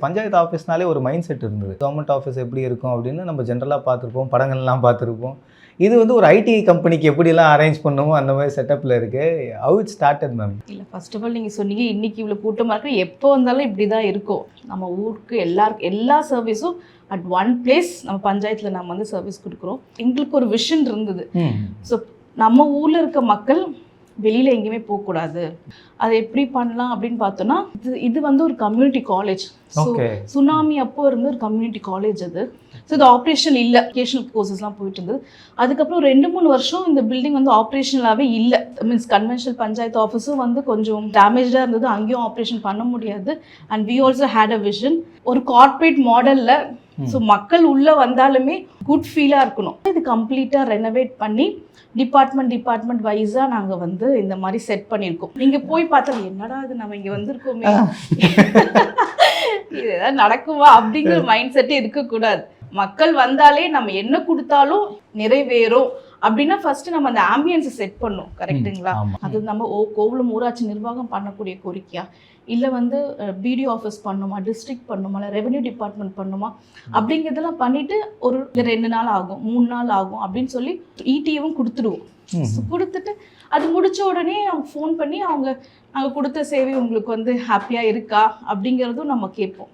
பஞ்சாயத்து ஆஃபீஸ்னாலே ஒரு mind set இருந்தது. Government office எப்படி இருக்கும் அப்படின்னு நம்ம ஜென்ரலாக பார்த்துருப்போம், படங்கள்லாம் பார்த்துருப்போம். இது வந்து ஒரு ஐடி கம்பெனிக்கு எப்படிலாம் அரேஞ்ச் பண்ணுமோ அந்த மாதிரி செட்டப்பில் இருக்குது. How it started ma'am? இல்லை, ஃபர்ஸ்ட் ஆஃப் ஆல் நீங்கள் சொன்னீங்க இன்றைக்கி இவ்வளோ கூட்டமாக இருக்கு, எப்போ வந்தாலும் இப்படி தான் இருக்கும். நம்ம ஊருக்கு எல்லா சர்வீஸும் அட் ஒன் பிளேஸ் நம்ம பஞ்சாயத்தில் நம்ம வந்து சர்வீஸ் கொடுக்குறோம். எங்களுக்கு ஒரு விஷன் இருந்தது. ஸோ நம்ம ஊரில் இருக்க மக்கள் வெளியில் எங்கேயுமே போகக்கூடாது. அதை எப்படி பண்ணலாம் அப்படின்னு பார்த்தோன்னா, இது வந்து ஒரு கம்யூனிட்டி காலேஜ். ஸோ சுனாமி அப்போ இருந்த ஒரு கம்யூனிட்டி காலேஜ் அது. ஸோ இது ஆப்ரேஷன் இல்லை, எஜுகேஷனல் கோர்சஸ்லாம் போயிட்டு இருந்தது. அதுக்கப்புறம் 2-3 வருஷம் இந்த பில்டிங் வந்து ஆப்ரேஷனலாகவே இல்லை. மீன்ஸ் கன்வென்ஷனல் பஞ்சாயத்து ஆஃபீஸும் வந்து கொஞ்சம் டேமேஜாக இருந்தது, அங்கேயும் ஆப்ரேஷன் பண்ண முடியாது. And we also had a vision, ஒரு கார்ப்பரேட் மாடலில். ஸோ மக்கள் உள்ளே வந்தாலுமே குட் ஃபீலாக இருக்கணும். இது கம்ப்ளீட்டாக ரெனோவேட் பண்ணி டிபார்ட்மெண்ட் வைஸாக நாங்கள் வந்து இந்த மாதிரி செட் பண்ணியிருக்கோம். நீங்கள் போய் பார்த்தா என்னடா இது நம்ம இங்கே வந்திருக்கோமே, இது எதாவது நடக்குமா அப்படிங்கிற மைண்ட் செட்டே இருக்கக்கூடாது. மக்கள் வந்தாலே நம்ம என்ன கொடுத்தாலும் நிறைவேறும் அப்படின்னா ஃபர்ஸ்ட் நம்ம அந்த ஆம்பியன்ஸை செட் பண்ணணும். கரெக்டுங்களா? அது நம்ம கோவளம் ஊராட்சி நிர்வாகம் பண்ணக்கூடிய கோரிக்கையா, இல்லை வந்து பிடிஓ ஆஃபீஸ் பண்ணுமா, டிஸ்ட்ரிக்ட் பண்ணுமா, இல்லை ரெவென்யூ டிபார்ட்மெண்ட் பண்ணுமா அப்படிங்கிறதெல்லாம் பண்ணிவிட்டு ஒரு 2 நாள் ஆகும், 3 நாள் ஆகும் அப்படின்னு சொல்லி இடிஏவும் கொடுத்துடுவோம். கொடுத்துட்டு அது முடித்த உடனே அவங்க ஃபோன் பண்ணி நாங்கள் கொடுத்த சேவை உங்களுக்கு வந்து ஹாப்பியாக இருக்கா அப்படிங்கிறதும் நம்ம கேட்போம்.